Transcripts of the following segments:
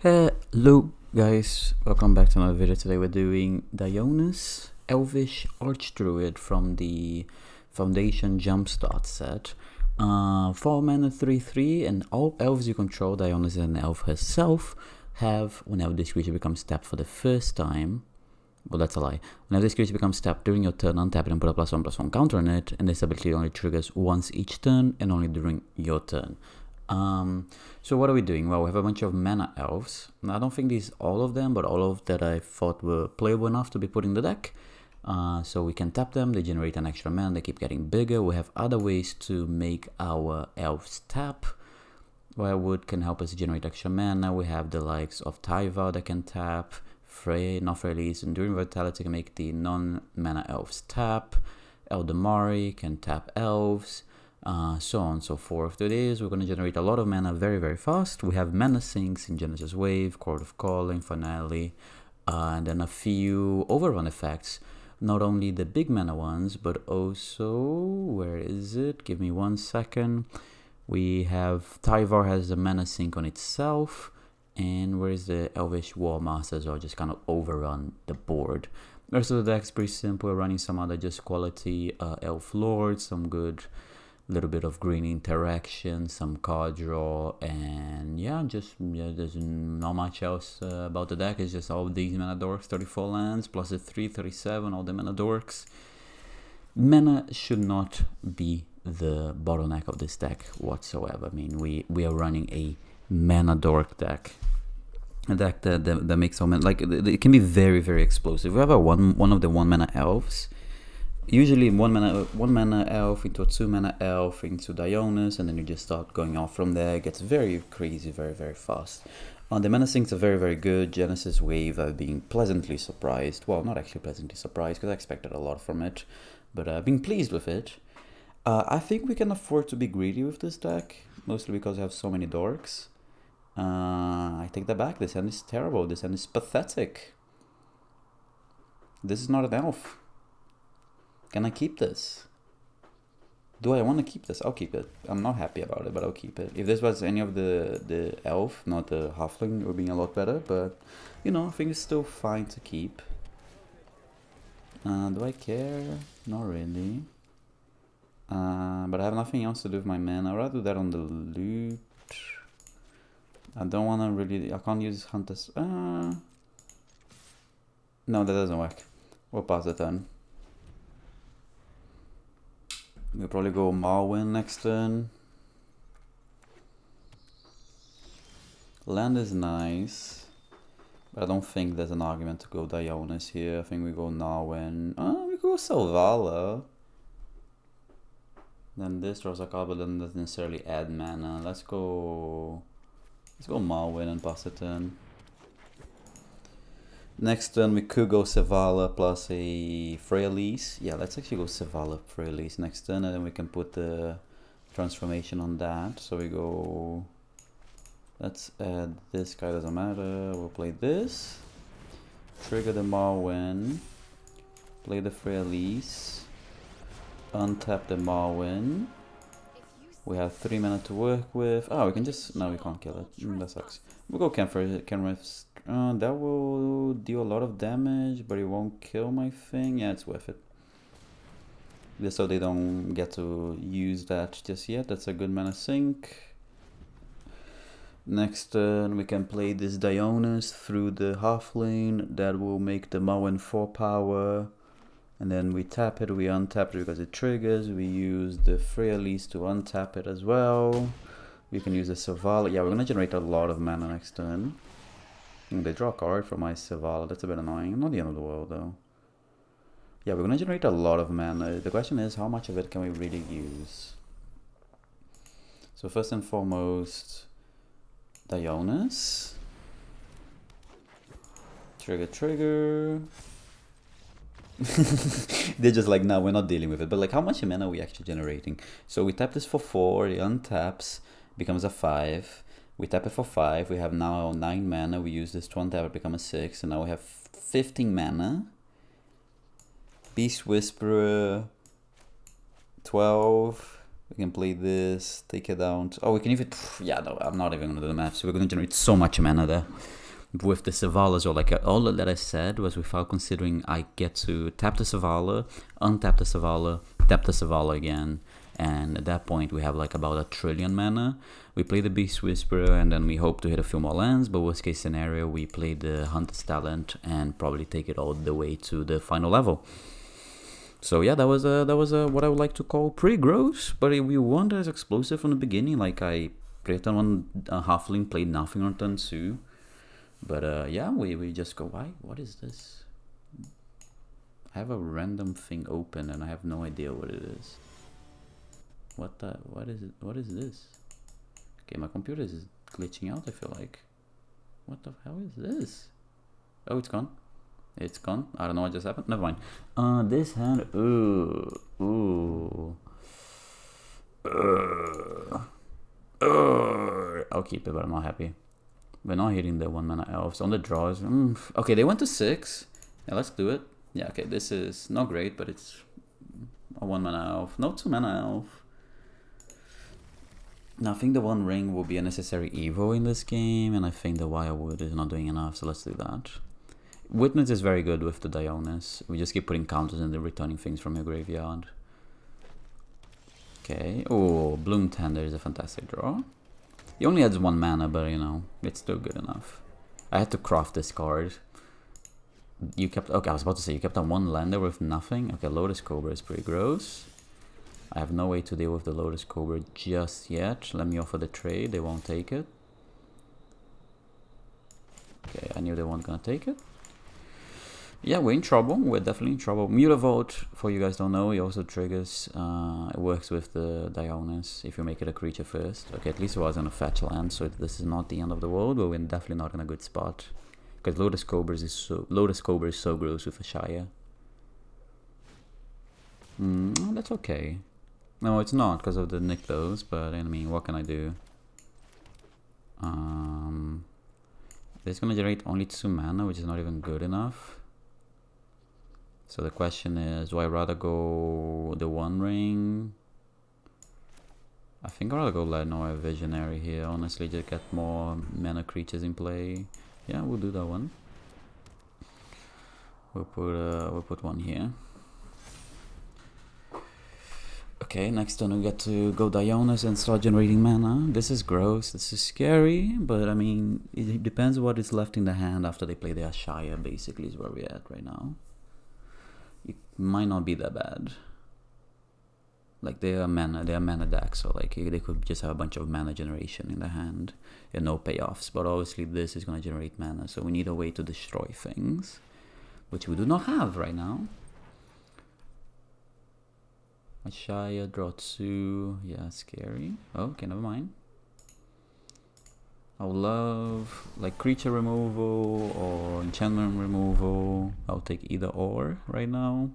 Hello guys, welcome back to another video. Today we're doing Dionus, Elvish, Archdruid from the Foundation Jumpstart set. 4 mana 3/3, and all elves you control, Dionus and elf herself, have, whenever this creature becomes tapped for the first time, well that's a lie, whenever this creature becomes tapped during your turn, untap it and put a +1/+1 counter on it, and this ability only triggers once each turn and only during your turn. So what are we doing? Well, we have a bunch of mana elves. Now, I don't think these all of them, but all of that I thought were playable enough to be put in the deck. So we can tap them, they generate an extra mana, they keep getting bigger. We have other ways to make our elves tap. Wirewood can help us generate extra mana. We have the likes of Tyvar that can tap. Not Frey's Enduring Vitality can make the non-mana elves tap. Eldamari can tap elves. So on and so forth. Today we're going to generate a lot of mana very fast. We have mana sinks in Genesis Wave, Court of Calling, Finale, and then a few overrun effects. Not only the big mana ones, but also, where is it? Give me 1 second. We have Tyvar has a mana sink on itself, and where is the Elvish War Masters, or just kind of overrun the board. The rest of the deck's pretty simple. We're running some other just quality Elf Lords, some good little bit of green interaction, some card draw, and there's not much else about the deck. It's just all these mana dorks, 34 lands plus a 337, all the mana dorks. Mana should not be the bottleneck of this deck whatsoever. I mean, we are running a mana dork deck. A deck that makes so many, like, it can be very explosive. We have one of the 1 mana elves. Usually 1 mana elf into a 2 mana elf into Dionus, and then you just start going off from there. It gets very crazy very fast. The mana sinks are very good. Genesis Wave, I've been pleasantly surprised. Well, not actually pleasantly surprised, because I expected a lot from it, but I've been pleased with it. I think we can afford to be greedy with this deck, mostly because I have so many dorks. I take that back. This hand is terrible. This hand is pathetic. This is not an elf. Can I keep this? Do I want to keep this? I'll keep it. I'm not happy about it, but I'll keep it. If this was any of the elf, not the halfling, it would be a lot better. But, you know, I think it's still fine to keep. Do I care? Not really. But I have nothing else to do with my mana. I'd rather do that on the loot. I don't want to really... I can't use Hunter's... No, that doesn't work. We'll pass the turn. We'll probably go Marwyn next turn. Land is nice, but I don't think there's an argument to go Dionus here. I think we go Marwyn. We go Selvala. Then this draws a card, but then doesn't necessarily add mana. Let's go Marwyn and pass the turn. Next turn we could go Selvala plus a Freyalise. Yeah, let's actually go Selvala Freyalise next turn, and then we can put the transformation on that. So we go... Let's add this guy, doesn't matter. We'll play this. Trigger the Marwyn. Play the Freyalise. Untap the Marwyn. We have 3 mana to work with. Oh, we can just... No, we can't kill it. That sucks. We'll go Kenrith's. That will deal a lot of damage, but it won't kill my thing. Yeah, it's worth it. Just so they don't get to use that just yet. That's a good mana sink. Next turn, we can play this Dionus through the half lane. That will make the Marwyn 4 power. And then we tap it, we untap it because it triggers. We use the Freyalise to untap it as well. We can use the Selvala. Yeah, we're gonna generate a lot of mana next turn. They draw a card from my Selvala. That's a bit annoying. Not the end of the world though. Yeah, we're gonna generate a lot of mana. The question is, how much of it can we really use? So first and foremost, Dionus. Trigger. They're just like, no, we're not dealing with it. But like, how much mana are we actually generating? So we tap this for 4, it untaps, becomes a 5. We tap it for 5, we have now 9 mana. We use this to untap, it becomes a 6, and now we have 15 mana. Beast Whisperer, 12. We can play this, take it down. Oh, we can even... Yeah, no, I'm not even gonna do the math. So we're gonna generate so much mana there. With the Savala as well, like all that I said was without considering I get to tap the Savala, untap the Savala, tap the Savala again, and at that point we have like about 1 trillion mana. We play the Beast Whisperer and then we hope to hit a few more lands, but worst case scenario we play the Hunter's Talent and probably take it all the way to the final level. So yeah, that was what I would like to call pretty gross, but we weren't as explosive from the beginning. Like I played on one halfling, played nothing on turn 2. But yeah, we just go, why? What is this? I have a random thing open and I have no idea what it is. What is it? What is this? Okay, my computer is glitching out, I feel like. What the hell is this? Oh, it's gone. It's gone. I don't know what just happened. Never mind. This hand, I'll keep it, but I'm not happy. We're not hitting the 1 mana elves on the draws. Okay, they went to 6. Yeah, let's do it. Yeah, okay, this is not great, but it's a 1 mana elf. No 2 mana elf. Now, I think the 1 ring will be a necessary evo in this game, and I think the Wirewood is not doing enough, so let's do that. Witness is very good with the Dionus. We just keep putting counters and then returning things from your graveyard. Okay. Oh, Bloom Tender is a fantastic draw. He only adds 1 mana, but you know, it's still good enough. I had to craft this card. You kept... Okay, I was about to say, you kept on 1 lander with nothing. Okay, Lotus Cobra is pretty gross. I have no way to deal with the Lotus Cobra just yet. Let me offer the trade, they won't take it. Okay, I knew they weren't gonna take it. Yeah, we're in trouble. We're definitely in trouble. Mutavolt, for you guys don't know, it also triggers. It works with the Dionus if you make it a creature first. Okay, at least it wasn't a fetch land, so this is not the end of the world, but we're definitely not in a good spot. Because Lotus Cobra is so gross with a Shire. That's okay. No, it's not because of the Nykthos, but I mean, what can I do? This is gonna generate only 2 mana, which is not even good enough. So the question is, do I rather go the 1 ring? I think I'd rather go Lenoir Visionary here, honestly, just get more mana creatures in play. Yeah, we'll do that one. We'll put 1 here. Okay, next turn we get to go Dionus and start generating mana. This is gross, this is scary, but I mean, it depends what is left in the hand after they play their Shire, basically, is where we're at right now. It might not be that bad. Like they are mana decks, so like they could just have a bunch of mana generation in the hand and no payoffs. But obviously this is gonna generate mana, so we need a way to destroy things, which we do not have right now. Shire, draw 2, yeah, scary. Oh, okay, never mind. I would love like creature removal or enchantment removal. I'll take either or right now.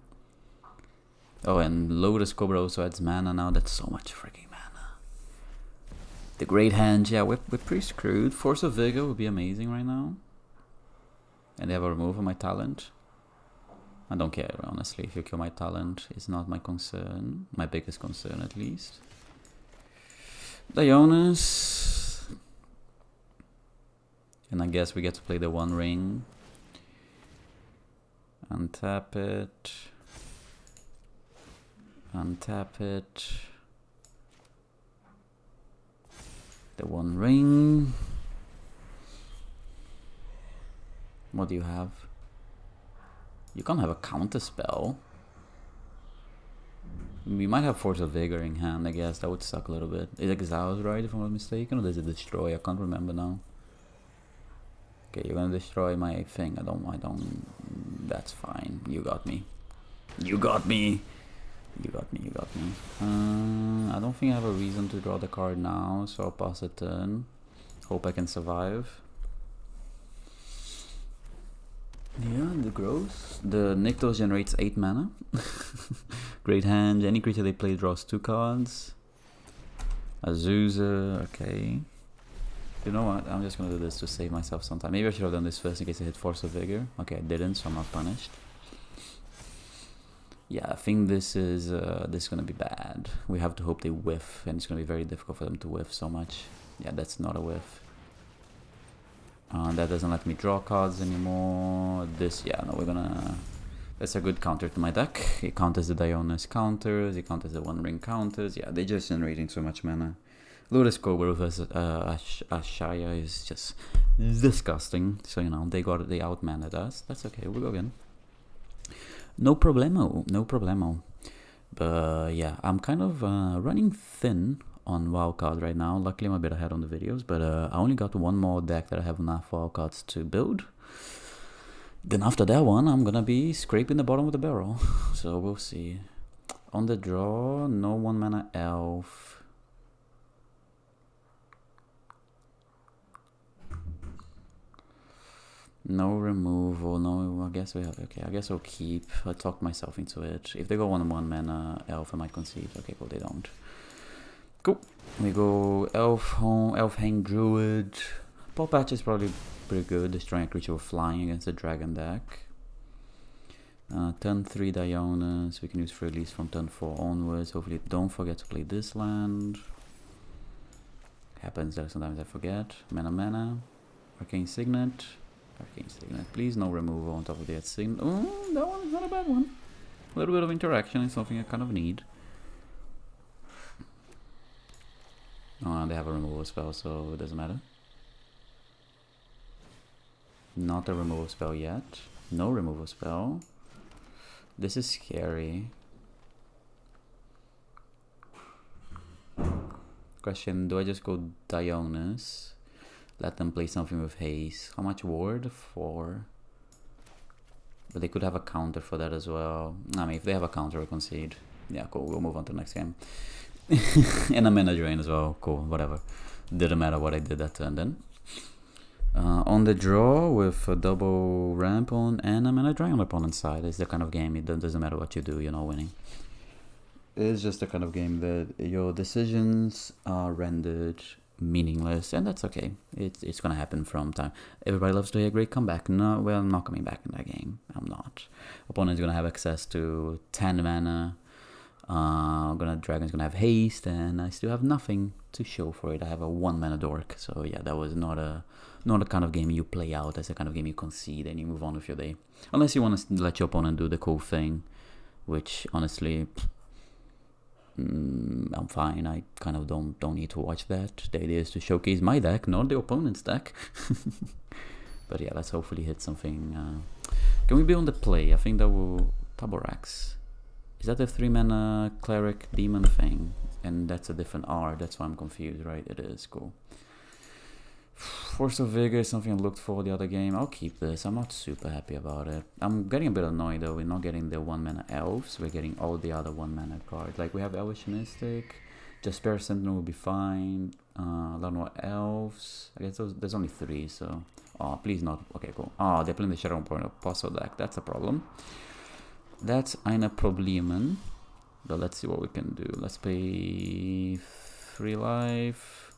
Oh, and Lotus Cobra also adds mana now. That's so much freaking mana. The Great Hand, yeah, we're pretty screwed. Force of Vigor would be amazing right now. And they have a removal my talent. I don't care, honestly. If you kill my talent, it's not my concern. My biggest concern, at least. Dionus. And I guess we get to play the 1 ring. Untap it. Untap it. The 1 ring. What do you have? You can't have a counter spell. We might have Force of Vigor in hand, I guess. That would suck a little bit. It exiles, right, if I'm not mistaken? Or does it destroy? I can't remember now. Okay, you're gonna destroy my thing. I don't. That's fine. You got me. You got me. You got me. You got me. I don't think I have a reason to draw the card now, so I'll pass a turn. Hope I can survive. Yeah, the gross. The Nykthos generates 8 mana. Great Hand. Any creature they play draws 2 cards. Azusa. Okay. You know what? I'm just gonna do this to save myself some time. Maybe I should have done this first in case I hit Force of Vigor. Okay, I didn't, so I'm not punished. Yeah, I think this is gonna be bad. We have to hope they whiff, and it's gonna be very difficult for them to whiff so much. Yeah, that's not a whiff. That doesn't let me draw cards anymore. This, yeah, no, we're gonna... That's a good counter to my deck. It counters the Dionus counters, it counters the One Ring counters. Yeah, they're just generating so much mana. Lotus Cobra versus Ashaya is just disgusting. So, you know, they out-maned us. That's okay, we'll go again. No problemo, no problemo. But yeah, I'm kind of running thin on wildcard right now. Luckily, I'm a bit ahead on the videos, but I only got one more deck that I have enough wildcards to build. Then after that one, I'm gonna be scraping the bottom of the barrel. So we'll see. On the draw, no 1 mana elf. No removal, no, I guess we have, okay, I guess I'll keep. I talked myself into it. If they go 1 mana elf, I might concede. Okay, cool, they don't. Cool. We go elf hang druid. Paw patch is probably pretty good, destroying a creature with flying against the dragon deck. Turn 3 Dionus, we can use for release from turn 4 onwards. Hopefully don't forget to play this land. Happens that sometimes I forget. Mana, Arcane Signet. Please no removal on top of that signet. Oh, that one is not a bad one. A little bit of interaction is something I kind of need. Oh, they have a removal spell, so it doesn't matter. Not a removal spell yet. No removal spell. This is scary. Question, do I just go Dionus? Let them play something with haste. How much ward? 4. But they could have a counter for that as well. I mean, if they have a counter, we concede. Yeah, cool. We'll move on to the next game. And a mana drain as well. Cool, whatever. Didn't matter what I did that turn then. On the draw with a double ramp on and a mana drain on the opponent's side. It's the kind of game, it doesn't matter what you do, you're not winning. It's just the kind of game that your decisions are rendered meaningless, and that's okay. It's gonna happen from time. Everybody loves to hear a great comeback. No, well, I'm not coming back in that game. I'm not. Opponent's gonna have access to 10 mana. Dragon's gonna have haste, and I still have nothing to show for it. I have a 1 mana dork. So yeah, that was not a kind of game you play out. That's the kind of game you concede and you move on with your day. Unless you want to let your opponent do the cool thing, which honestly, I'm fine. I kind of don't need to watch that. The idea is to showcase my deck, not the opponent's deck. But yeah, let's hopefully hit something. Can we be on the play? I think that will... Taborax. Is that the 3 mana cleric demon thing? And that's a different R. That's why I'm confused, right? It is. Cool. Force of Vigor is something I looked for the other game. I'll keep this. I'm not super happy about it. I'm getting a bit annoyed though. We're not getting the 1 mana elves. We're getting all the other 1 mana cards. Like we have Elvish Mystic. Jasper Sentinel will be fine. A lot more elves. I guess there's only 3, so... Oh, please not. Okay, cool. Oh, they're playing the Shadow Point Apostle deck. That's a problem. That's eine Problemen. But let's see what we can do. Let's pay 3 life.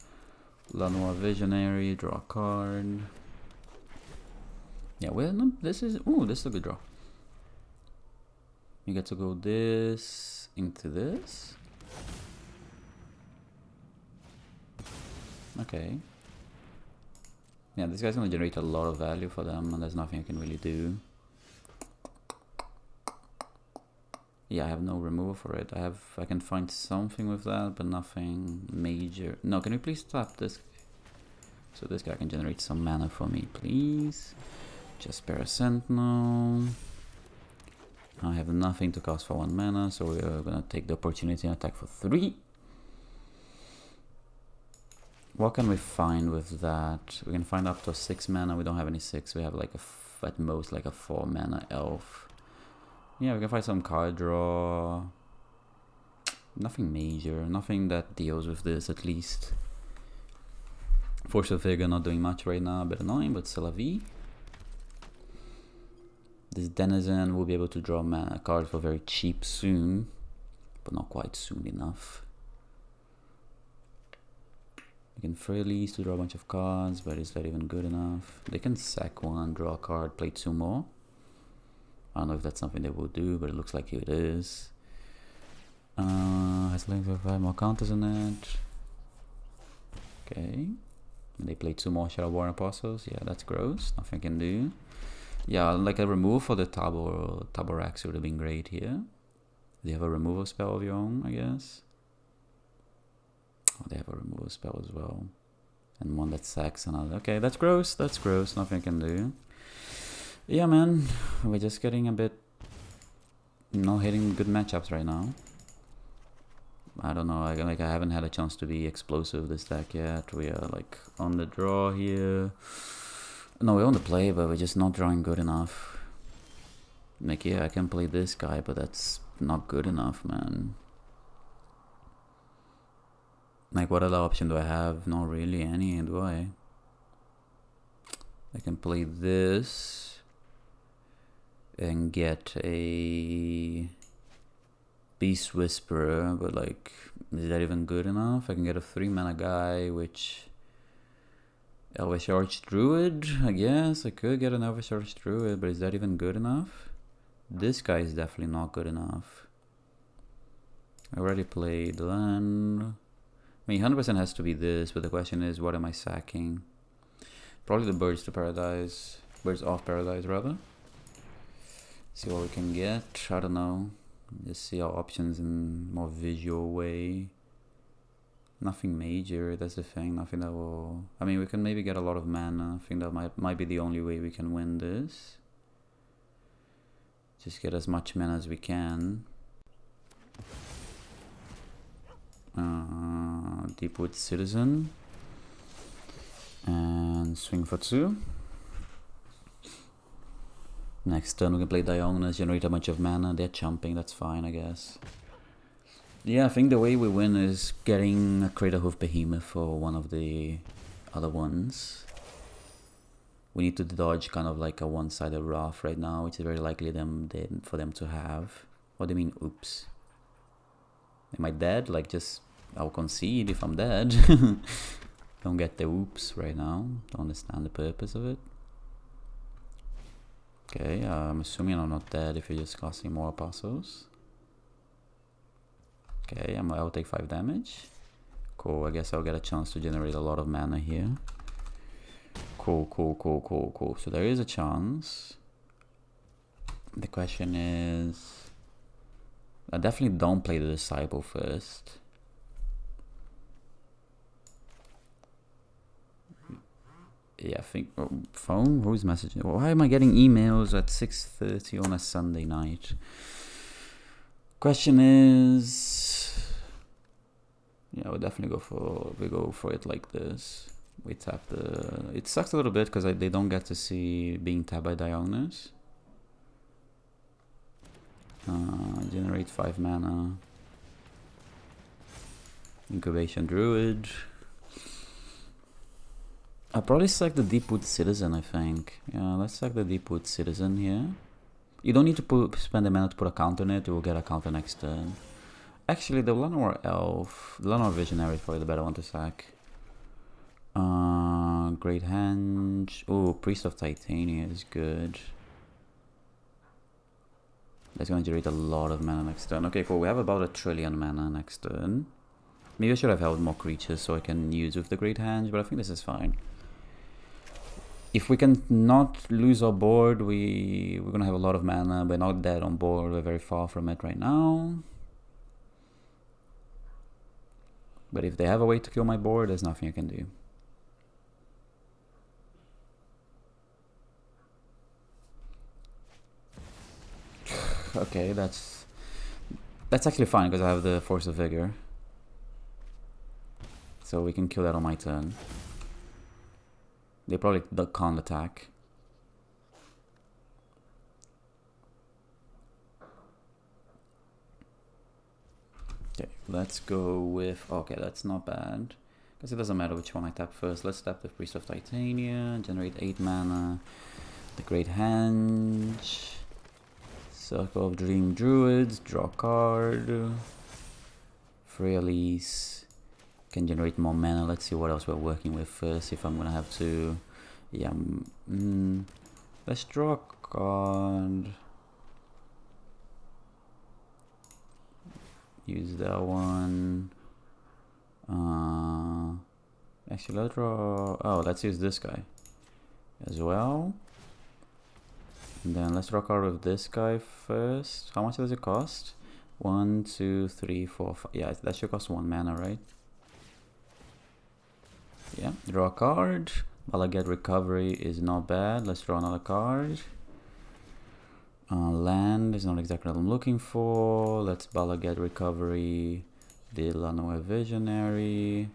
Lanois Visionary, draw a card. Yeah, well, no, this is... Ooh, this is a good draw. You get to go this into this. Okay. Yeah, this guy's gonna generate a lot of value for them, and there's nothing I can really do. Yeah, I have no removal for it. I can find something with that, but nothing major. No, can you please tap this? So this guy can generate some mana for me, please. Just spare a Sentinel. I have nothing to cost for 1 mana, so we're gonna take the opportunity and attack for 3. What can we find with that? We can find up to 6 mana. We don't have any 6. We have like at most like a 4 mana elf. Yeah, we can find some card draw. Nothing major. Nothing that deals with this, at least. Force of Vigor not doing much right now. A bit annoying, but c'est la vie. This Denizen will be able to draw mana cards for very cheap soon. But not quite soon enough. We can freelance to draw a bunch of cards, but is that even good enough? They can sack 1, draw a card, play 2 more. I don't know if that's something they will do, but it looks like it is. Has length of 5 more counters in it. Okay. They play 2 more Shadowborn Apostles. Yeah, that's gross. Nothing I can do. Yeah, like a remove for the Taborax would have been great here. Do you have a removal spell of your own, I guess? Oh, they have a removal spell as well. And one that sacks another. Okay, that's gross. That's gross. Nothing I can do. Yeah, man. We're just getting a bit... not hitting good matchups right now. I don't know. I haven't had a chance to be explosive this deck yet. We are like on the draw here. No, we're on the play, but we're just not drawing good enough. Like, yeah, I can play this guy, but that's not good enough, man. Like, what other option do I have? Not really any, do I? I can play this and get a Beast Whisperer, but like, is that even good enough? I can get a 3-mana guy, which... Elvish Archdruid, I guess. I could get an Elvish Archdruid, but is that even good enough? This guy is definitely not good enough. I already played land. I mean, 100% has to be this, but the question is, what am I sacking? Probably the Birds to Paradise. Birds of Paradise, rather. See what we can get. I don't know. Just see our options in more visual way. Nothing major, that's the thing. Nothing that will... I mean, we can maybe get a lot of mana. I think that might be the only way we can win this. Just get as much mana as we can. Deepwood Citizen. And swing for 2. Next turn we can play Dionus, generate a bunch of mana. They're chumping, that's fine, I guess. Yeah, I think the way we win is getting a Crater Hoof Behemoth for one of the other ones. We need to dodge kind of like a one-sided Wrath right now, which is very likely for them to have. What do you mean, oops? Am I dead? Like, just... I'll concede if I'm dead. Don't get the oops right now. Don't understand the purpose of it. Okay, I'm assuming I'm not dead if you're just casting more Apostles. Okay, I'll take 5 damage. Cool, I guess I'll get a chance to generate a lot of mana here. Cool, cool, cool, cool, cool. So there is a chance. The question is... I definitely don't play the Disciple first. Yeah, I think... Oh, phone? Who's messaging? Why am I getting emails at 6:30 on a Sunday night? Question is... Yeah, we'll definitely go for it like this. We tap the... It sucks a little bit because they don't get to see being tapped by Dionus. Generate 5 mana. Incubation Druid. I'll probably select the Deepwood Citizen, I think. Yeah, let's select the Deepwood Citizen here. You don't need to spend a mana to put a counter on it, you will get a counter next turn. Actually, the Lenore Elf, the Lenore Visionary is probably the better one to sack. Great Henge. Oh, Priest of Titania is good. That's going to generate a lot of mana next turn. Okay, cool. We have about 1 trillion mana next turn. Maybe I should have held more creatures so I can use with the Great Henge, but I think this is fine. If we can not lose our board, we're going to have a lot of mana. We're not dead on board. We're very far from it right now. But if they have a way to kill my board, there's nothing I can do. Okay, that's actually fine because I have the Force of Vigor. So we can kill that on my turn. They probably can't attack. Okay, let's go with... Okay, that's not bad. Because it doesn't matter which one I tap first. Let's tap the Priest of Titania, generate 8 mana. The Great Henge. Circle of Dream Druids, draw a card. Free Elise. Can generate more mana. Let's see what else we're working with first. If I'm gonna have to... Yeah, let's draw a card. use that one. Actually, let's draw. Oh, let's use this guy as well. And then let's draw a card with this guy first. How much does it cost? 1, 2, 3, 4, 5. Yeah, that should cost 1 mana, right? Yeah, draw a card. Get Recovery is not bad. Let's draw another card. Land is not exactly what I'm looking for. Let's Get Recovery. The Lanois Visionary.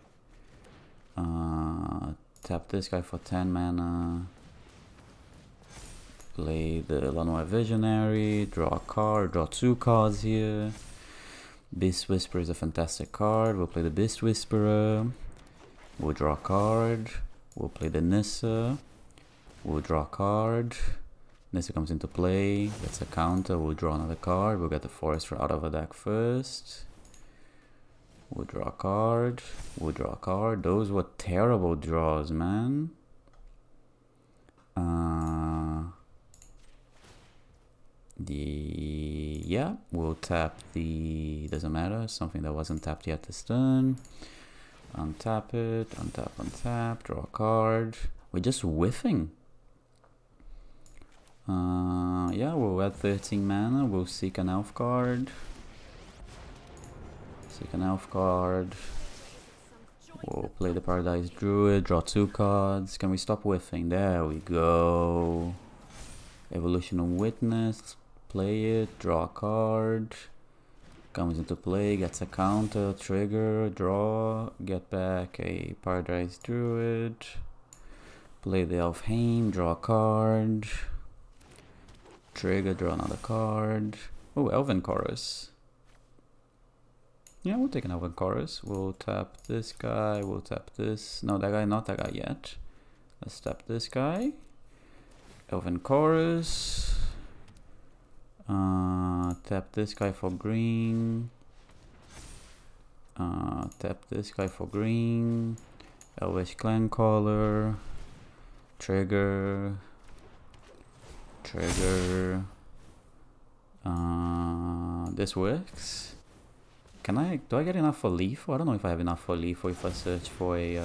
Tap this guy for 10 mana. Play the Lanois Visionary. Draw a card. Draw 2 cards here. Beast Whisperer is a fantastic card. We'll play the Beast Whisperer. We'll draw a card. We'll play the Nissa. We'll draw a card. Nissa comes into play. That's a counter. We'll draw another card. We'll get the Forester out of a deck first. We'll draw a card. We'll draw a card. Those were terrible draws, man. Yeah, we'll tap the... doesn't matter. Something that wasn't tapped yet this turn. Untap it. Untap, untap. Draw a card. We're just whiffing. Yeah, we'll add 13 mana. We'll seek an elf card. Seek an elf card. We'll play the Paradise Druid. Draw 2 cards. Can we stop whiffing? There we go. Evolution of Witness. Play it. Draw a card. Comes into play. Gets a counter. Trigger. Draw. Get back a Paradise Druid. Play the Elfheim. Draw a card. Trigger. Draw another card. Oh, Elven Chorus. Yeah, we'll take an Elven Chorus. We'll tap this guy. We'll tap this. No, that guy. Not that guy yet. Let's tap this guy. Elven Chorus. Tap this guy for green. Tap this guy for green. Elvish Clancaller. Trigger. Trigger. This works. Do I get enough for Lethal? I don't know if I have enough for Lethal if I search for a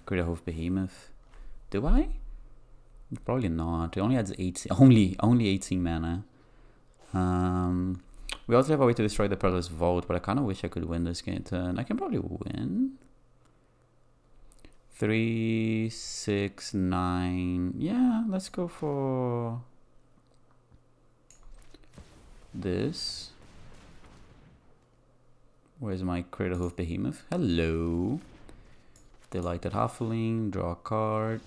Craterhoof Behemoth. Do I? Probably not. It only adds 18. Only 18 mana. We also have a way to destroy the Perilous Vault, but I kind of wish I could win this game turn. I can probably win. 3, 6, 9. Yeah, let's go for this. Where's my Craterhoof Behemoth? Hello. Delighted Halfling. Draw a card.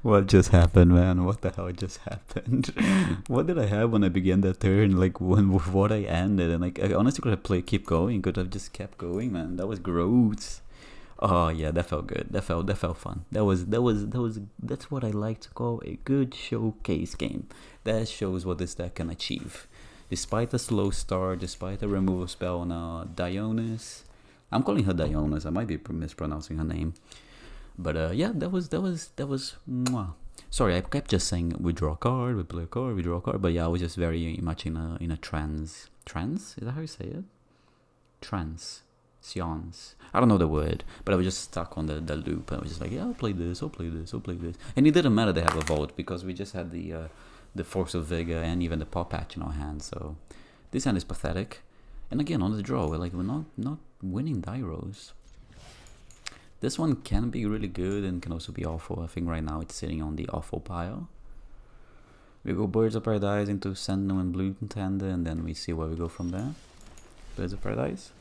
What just happened, man? What the hell just happened? What did I have when I began that turn? Like with what I ended, and like I honestly could have keep going. Could have just kept going, man. That was gross. Oh yeah, that felt good. That felt fun. That's what I like to call a good showcase game. That shows what this deck can achieve. Despite a slow start, despite a removal spell on Dionus. I'm calling her Dionus. I might be mispronouncing her name. But yeah, that was mwah. Sorry, I kept just saying we draw a card, we play a card, we draw a card. But yeah, I was just very much in a trance. Trance? Is that how you say it? Trance. Seance. I don't know the word, but I was just stuck on the loop. I was just like, yeah, I'll play this, I'll play this, I'll play this. And it didn't matter they have a vote because we just had the Force of Vigor and even the Pop Patch in our hand. So this hand is pathetic. And again, on the draw, we're not winning die rolls. This one can be really good and can also be awful. I think right now it's sitting on the awful pile. We go Birds of Paradise into Sentinel and Blue Contender, and then we see where we go from there. Birds of Paradise.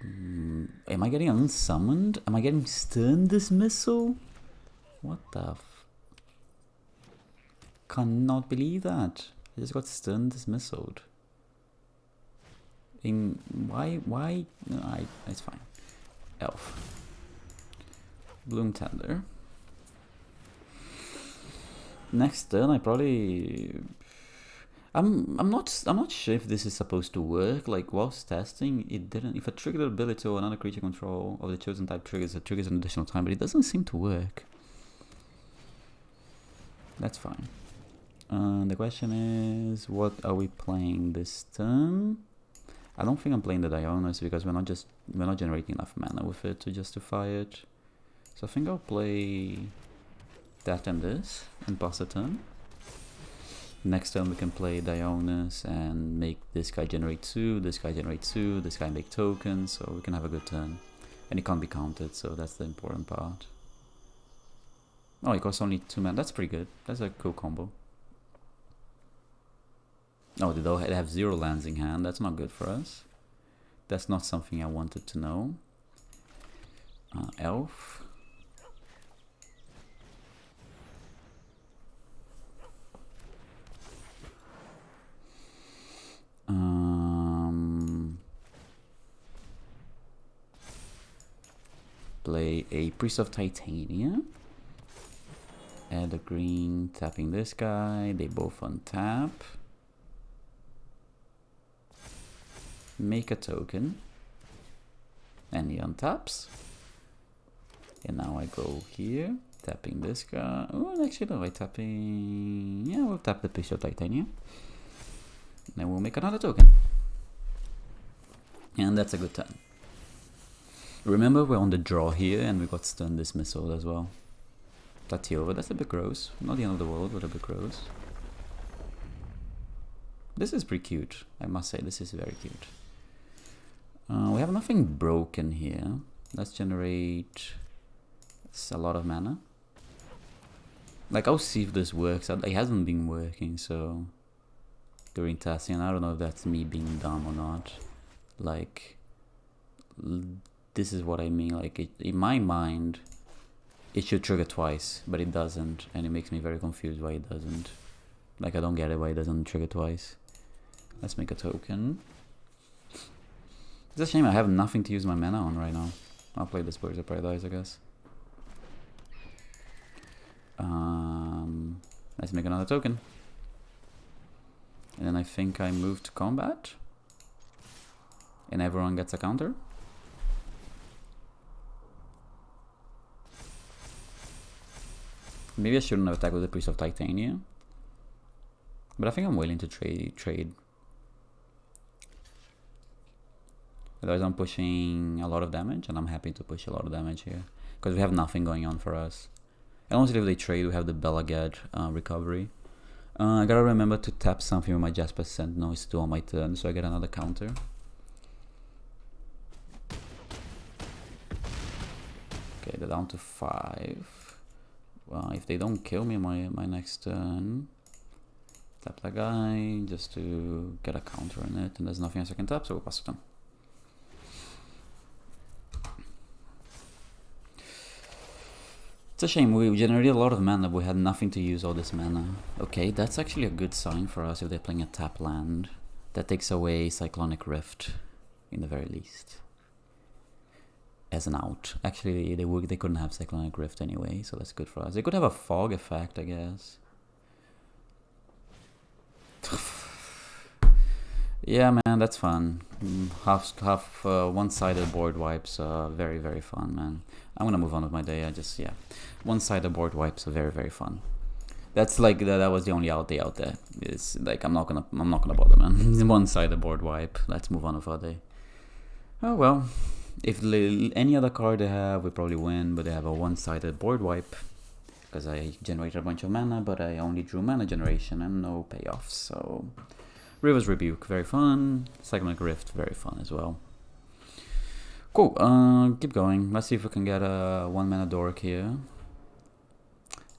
Am I getting unsummoned? Am I getting Stern Dismissal? What the cannot believe that. I just got Stern Dismissaled. Why? No, it's fine. Elf. Bloom Tender. Next turn I probably... I'm not sure if this is supposed to work. Like whilst testing, it didn't. If a triggered ability or another creature control of the chosen type triggers, it triggers an additional time, but it doesn't seem to work. That's fine. The question is, what are we playing this turn? I don't think I'm playing the Dionus because we're not generating enough mana with it to justify it. So I think I'll play that and this and pass the turn. Next turn we can play Dionus and make this guy generate 2, this guy generate 2, this guy make tokens, so we can have a good turn. And it can't be counted, so that's the important part. Oh, it costs only 2 mana. That's pretty good. That's a cool combo. Oh, they have 0 lands in hand. That's not good for us. That's not something I wanted to know. Elf. Play a Priest of Titania. Add a green, tapping this guy. They both untap. Make a token. And he untaps. And now I go here, tapping this guy. Oh, actually, no, tapping. Yeah, we'll tap the Priest of Titania. Then we'll make another token. And that's a good turn. Remember, we're on the draw here, and we got stun dismissal as well. Tatiova, that's a bit gross. Not the end of the world, but a bit gross. This is pretty cute. I must say, this is very cute. We have nothing broken here. Let's generate a lot of mana. Like, I'll see if this works. It hasn't been working, so during testing, I don't know if that's me being dumb or not. Like, this is what I mean. Like, in my mind, it should trigger twice, but it doesn't, and it makes me very confused why it doesn't. Like, I don't get it why it doesn't trigger twice. Let's make a token. It's a shame I have nothing to use my mana on right now. I'll play this Birds of Paradise, I guess. Let's make another token. And then I think I move to combat. And everyone gets a counter. Maybe I shouldn't have attacked with the Priest of Titania. But I think I'm willing to trade. Otherwise I'm pushing a lot of damage, and I'm happy to push a lot of damage here. Because we have nothing going on for us. And also if they trade, we have the Belagad recovery. I gotta remember to tap something with my Jasper Sentinel. It's still on my turn, so I get another counter. Okay, they're down to 5. Well, if they don't kill me my next turn, tap that guy just to get a counter on it, and there's nothing else I can tap, so we'll pass it on. It's a shame, we generated a lot of mana, but we had nothing to use all this mana. Okay, that's actually a good sign for us if they're playing a tap land. That takes away Cyclonic Rift, in the very least. As an out. Actually, they couldn't have Cyclonic Rift anyway, so that's good for us. They could have a fog effect, I guess. Yeah, man, that's fun. One-sided board wipes are very, very fun, man. I'm gonna move on with my day. Yeah, one-sided board wipes are very, very fun. That's like that was the only out day out there. It's like I'm not gonna bother, man. One-sided board wipe. Let's move on with our day. Oh well. If any other card they have, we probably win, but they have a one-sided board wipe. Because I generated a bunch of mana, but I only drew mana generation and no payoffs, so... River's Rebuke, very fun. Cyclonic Rift, very fun as well. Cool, keep going. Let's see if we can get a 1-mana Dork here.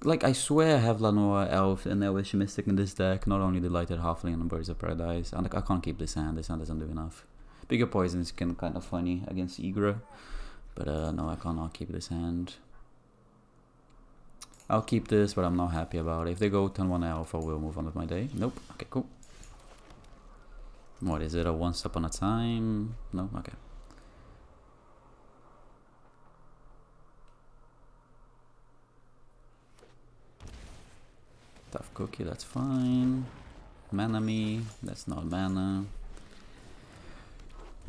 Like, I swear I have Lanoa, Elf, and Elvish Mystic in this deck. Not only the Lighted Halfling and Birds of Paradise. And I can't keep this hand. This hand doesn't do enough. Bigger Poison is kind of funny against Igra. But no, I cannot keep this hand. I'll keep this, but I'm not happy about it. If they go turn 1 Elf, I will move on with my day. Nope. Okay, cool. What is it? A one step on a time? No? Okay. Tough Cookie, that's fine. Mana me, that's not mana.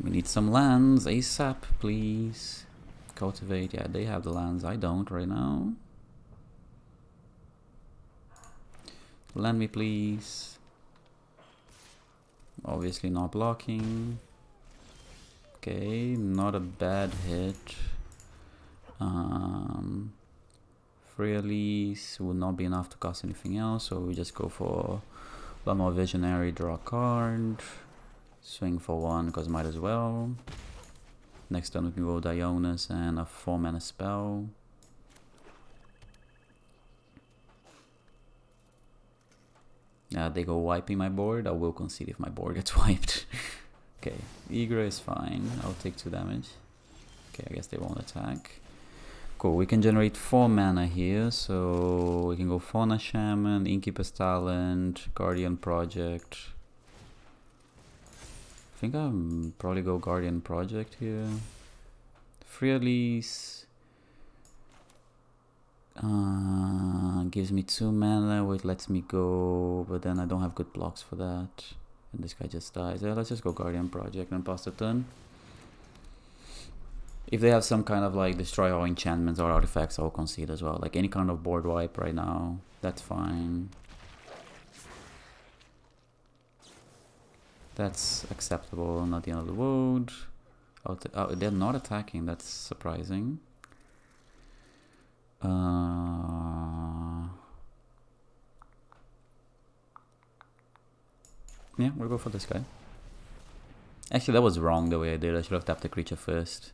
We need some lands ASAP, please. Cultivate, yeah, they have the lands. I don't right now. Land me, please. Obviously not blocking. Okay, not a bad hit. Free release will not be enough to cost anything else, so we just go for a lot more visionary, draw a card, swing for one because might as well. Next turn we can go Dionus and a 4-mana spell. They go wiping my board. I will concede if my board gets wiped. Okay, Eager is fine. I'll take 2 damage. Okay, I guess they won't attack. Cool, we can generate 4 mana here, so we can go Fauna Shaman, Innkeeper's Talent, Guardian Project. I think I'll probably go Guardian Project here. Free release. Gives me 2 mana, which lets me go, but then I don't have good blocks for that. And this guy just dies. Yeah, let's just go Guardian Project and pass the turn. If they have some kind of like destroy all enchantments or artifacts, I'll concede as well. Like any kind of board wipe right now, that's fine. That's acceptable, not the end of the world. Oh, they're not attacking, that's surprising. Yeah, we'll go for this guy. Actually, that was wrong the way I did. I should have tapped the creature first.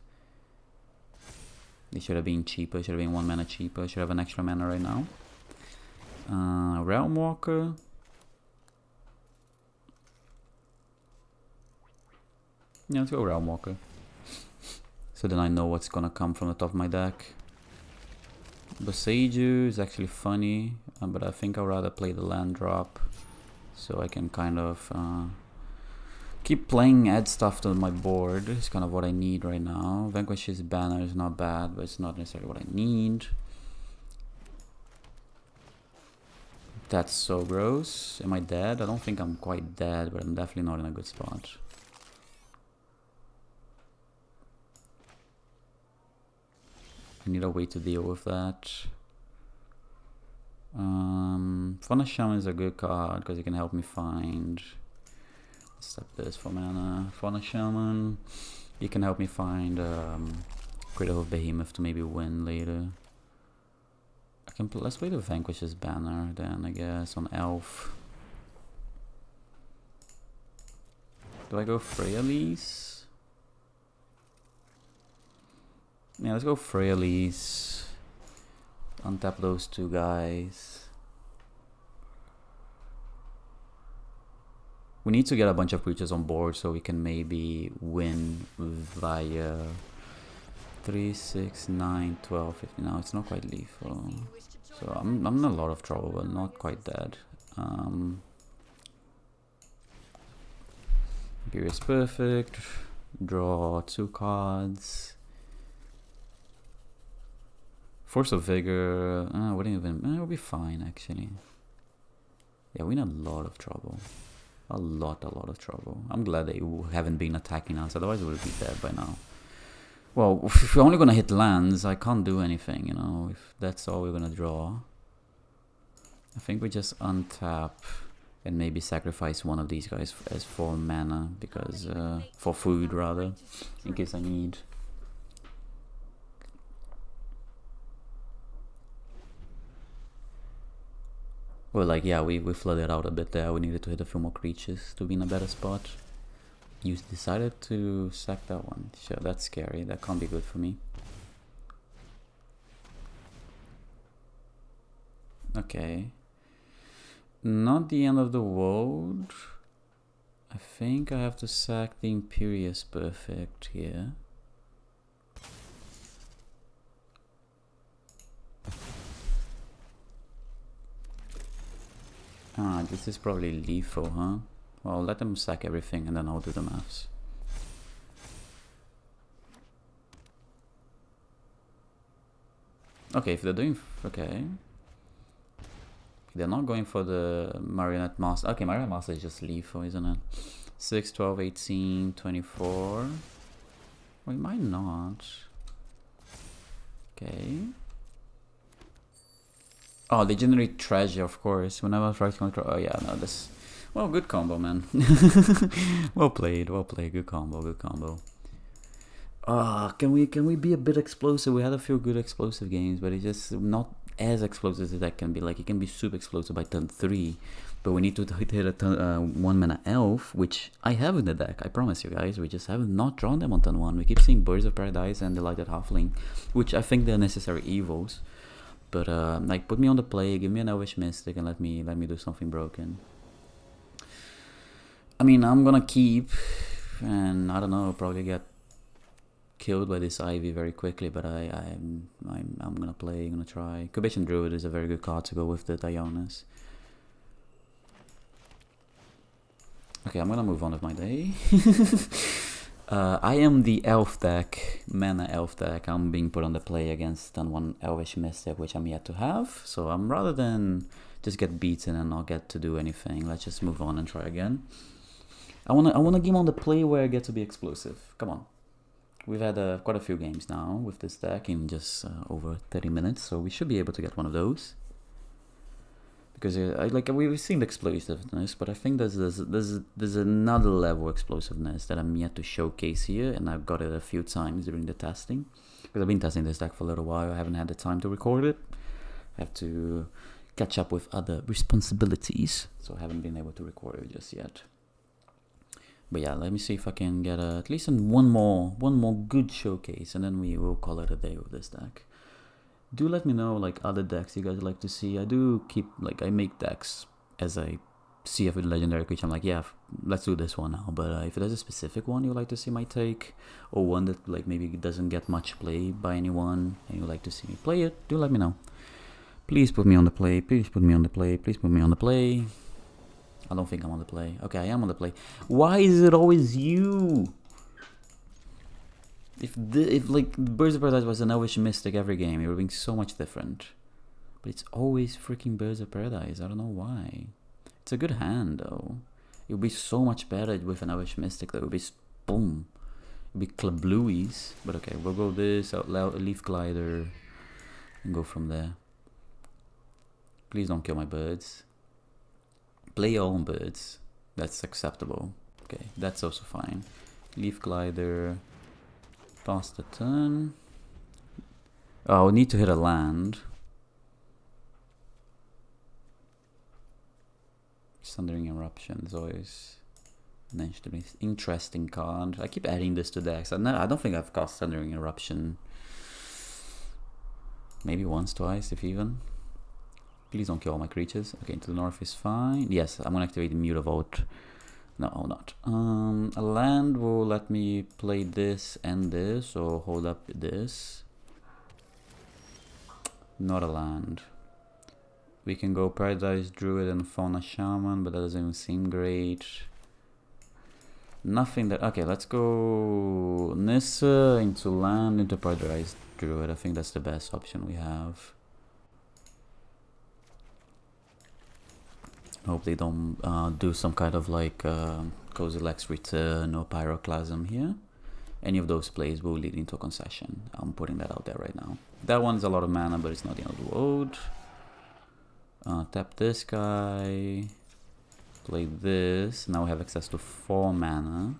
It should have been cheaper. It should have been 1 mana cheaper. I should have an extra mana right now. Realm Walker. Yeah, let's go Realm Walker. So then I know what's gonna come from the top of my deck. Boseiju is actually funny, but I think I'd rather play the land drop. So I can kind of keep playing, add stuff to my board. It's kind of what I need right now. Vanquish's Banner is not bad, but it's not necessarily what I need. That's so gross. Am I dead? I don't think I'm quite dead, but I'm definitely not in a good spot. I need a way to deal with that. Fauna Shaman is a good card because it can help me find. Step this for mana. Fauna Shaman, you can help me find Critical Behemoth to maybe win later. I can let's play the Vanquish's Banner then, I guess, on Elf. Do I go Freyalise? Yeah, let's go Freyalise. Untap those 2 guys. We need to get a bunch of creatures on board so we can maybe win via 3, 6, 9, 12, 15. Now it's not quite lethal. So I'm in a lot of trouble, but not quite dead. Imperious Perfect. Draw 2 cards. Force of Vigor, wouldn't even, it'll be fine actually. Yeah, we're in a lot of trouble. A lot of trouble. I'm glad they haven't been attacking us, otherwise we would be dead by now. Well, if we're only gonna hit lands, I can't do anything, you know, if that's all we're gonna draw. I think we just untap and maybe sacrifice one of these guys as 4 mana, because, for food rather, in case I need. Well, like, yeah, we flooded out a bit there. We needed to hit a few more creatures to be in a better spot. You decided to sack that one. Sure, that's scary. That can't be good for me. Okay. Not the end of the world. I think I have to sack the Imperious Perfect here. Ah, this is probably lethal, huh? Well, let them sack everything and then I'll do the maths. Okay, if they're doing... okay. They're not going for the Marionette Master. Okay, Marionette Master is just lethal, isn't it? 6, 12, 18, 24. We might not. Okay. Oh, they generate treasure, of course. Whenever I try to control. Oh yeah, no, this. Well, good combo, man. Well played, good combo, good combo. Can we be a bit explosive? We had a few good explosive games, but it's just not as explosive as that can be. Like, it can be super explosive by turn 3, but we need to hit a 1 mana elf, which I have in the deck, I promise you guys. We just have not drawn them on turn 1. We keep seeing Birds of Paradise and Delighted Halfling, which I think they're necessary evils. But like, put me on the play, give me an Elvish Mystic, and let me do something broken. I mean, I'm gonna keep, and I don't know, probably get killed by this Ivy very quickly, but I'm gonna play, gonna try. Archdruid is a very good card to go with the Dionus. Okay, I'm gonna move on with my day. I am the elf deck, mana elf deck. I'm being put on the play against one Elvish Mystic, which I'm yet to have. So I'm rather than just get beaten and not get to do anything, let's just move on and try again. I wanna game on the play where I get to be explosive. Come on. We've had quite a few games now with this deck in just over 30 minutes, so we should be able to get one of those. Because we've seen the explosiveness, but I think there's another level of explosiveness that I'm yet to showcase here, and I've got it a few times during the testing. Because I've been testing this deck for a little while, I haven't had the time to record it. I have to catch up with other responsibilities, so I haven't been able to record it just yet. But yeah, let me see if I can get at least one more good showcase, and then we will call it a day with this deck. Do let me know like other decks you guys like to see. I do keep I make decks as I see a legendary creature. I'm like, yeah, let's do this one now. But if there's a specific one you like to see my take, or one that maybe doesn't get much play by anyone, and you like to see me play it, do let me know. Please put me on the play. Please put me on the play. Please put me on the play. I don't think I'm on the play. Okay, I am on the play. Why is it always you? If Birds of Paradise was an Elvish Mystic every game, it would have been so much different. But it's always freaking Birds of Paradise. I don't know why. It's a good hand though. It would be so much better with an Elvish Mystic. That would be boom. It would be Klabluies. But okay, we'll go this out loud, Leaf Glider, and go from there. Please don't kill my birds. Play your own birds. That's acceptable. Okay, that's also fine. Leaf Glider. Pass the turn. Oh, we need to hit a land. Sundering Eruption is always an interesting card. I keep adding this to decks. I don't think I've cast Sundering Eruption. Maybe once, twice, if even. Please don't kill all my creatures. Okay, to the north is fine. Yes, I'm gonna activate the Mutavault. No, I'll not. A land will let me play this and this, or hold up this. Not a land. We can go Paradise Druid and Fauna Shaman, but that doesn't even seem great. Nothing that... Okay, let's go Nissa into land, into Paradise Druid. I think that's the best option we have. Hope they don't do some kind of Kozilek's Return or Pyroclasm here. Any of those plays will lead into a concession. I'm putting that out there right now. That one's a lot of mana, but it's not the end of the world. Tap this guy. Play this. Now we have access to 4 mana.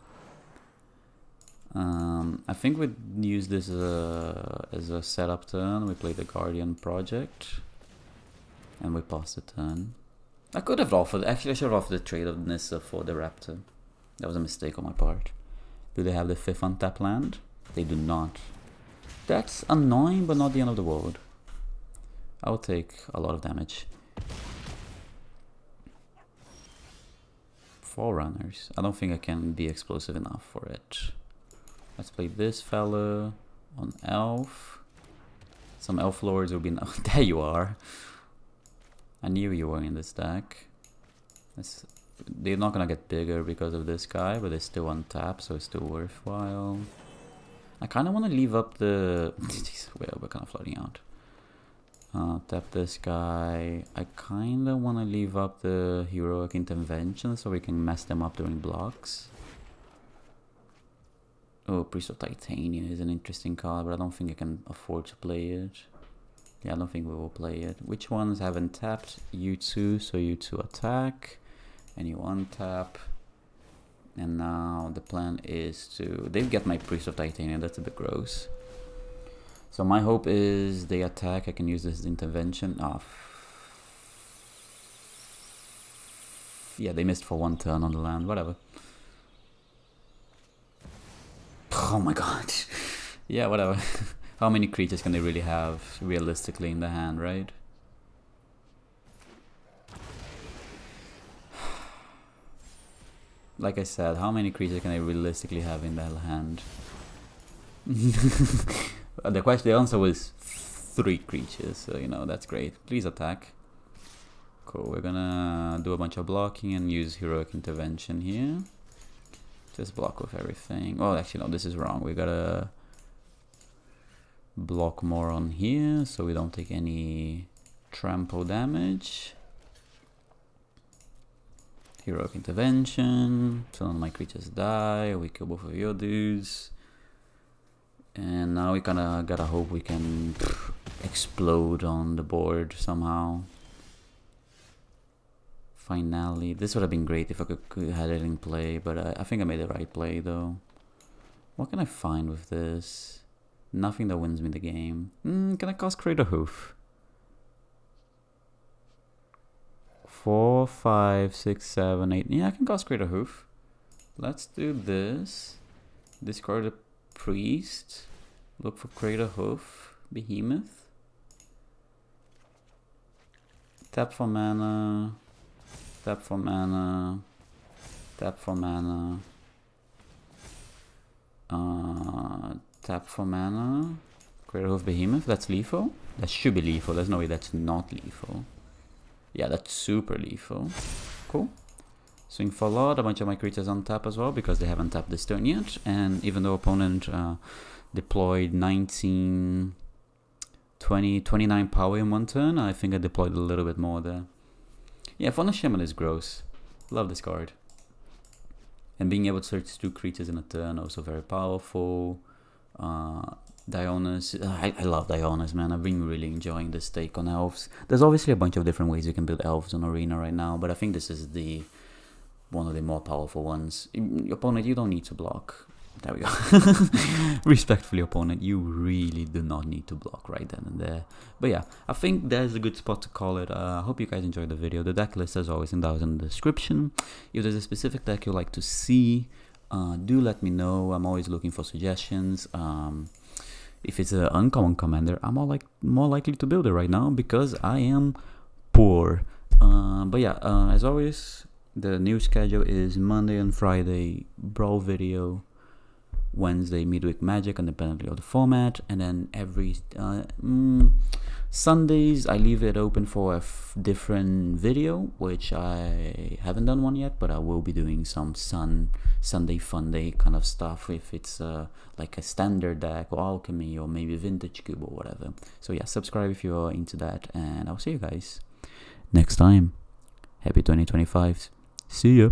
I think we'd use this as a setup turn. We play the Guardian Project. And we pass the turn. I could have offered, actually I should have offered the trade of Nissa for the Raptor. That was a mistake on my part. Do they have the 5th untap land? They do not. That's annoying, but not the end of the world. I'll take a lot of damage. Forerunners. I don't think I can be explosive enough for it. Let's play this fella on Elf. Some Elf Lords will be... There you are. I knew you were in this deck. They're not gonna get bigger because of this guy, but they're still on tap, so it's still worthwhile. I kind of want to leave up the... we're kind of floating out. Tap this guy. I kind of want to leave up the Heroic Intervention so we can mess them up during blocks. Oh, Priest of Titania is an interesting card, but I don't think I can afford to play it. Yeah, I don't think we will play it. Which ones haven't tapped? You two, so you two attack, and you untap. And now the plan is to... They get my Priest of Titania, that's a bit gross. So my hope is they attack, I can use this intervention. Yeah, they missed for 1 turn on the land, whatever. Oh my god. Yeah, whatever. How many creatures can they really have realistically in the hand, right? Like I said, how many creatures can they realistically have in their hand? The answer was 3 creatures, so you know, that's great. Please attack. Cool, we're gonna do a bunch of blocking and use Heroic Intervention here. Just block with everything. Oh, actually no, this is wrong. We gotta block more on here so we don't take any trample damage. Heroic Intervention, so none of my creatures die. We kill both of your dudes. And now we kinda gotta hope we can explode on the board somehow. Finally, this would have been great if I could had it in play, but I think I made the right play though. What can I find with this? Nothing that wins me the game. Can I cast Crater Hoof? 4, 5, 6, 7, 8. Yeah, I can cast Crater Hoof. Let's do this. Discard a Priest. Look for Crater Hoof. Behemoth. Tap for mana. Tap for mana. Tap for mana. Tap for mana. Crater Hoof Behemoth. That's lethal. That should be lethal. There's no way that's not lethal. Yeah, that's super lethal. Cool. Swing for a lot. A bunch of my creatures on tap as well because they haven't tapped this turn yet. And even though opponent deployed 19, 20, 29 power in 1 turn, I think I deployed a little bit more there. Yeah, Fauna Shaman is gross. Love this card. And being able to search 2 creatures in a turn, also very powerful. Dionus, I love Dionus, man. I've been really enjoying this take on elves. There's obviously a bunch of different ways you can build elves on Arena right now, but I think this is one of the more powerful ones. Your opponent, you don't need to block. There we go. Respectfully, opponent, you really do not need to block right then and there. But yeah, I think there's a good spot to call it. I hope you guys enjoyed the video. The deck list, as always, in the description. If there's a specific deck you'd like to see, do let me know. I'm always looking for suggestions. If it's an uncommon commander, I'm more likely to build it right now because I am poor. But yeah, as always, the new schedule is Monday and Friday Brawl video, Wednesday midweek Magic, independently of the format, and then every Sundays I leave it open for a different video, which I haven't done one yet, but I will be doing some Sunday fun day kind of stuff if it's like a standard deck or alchemy or maybe vintage cube or whatever. So yeah, subscribe if you're into that, and I'll see you guys next time. Happy 2025. See ya.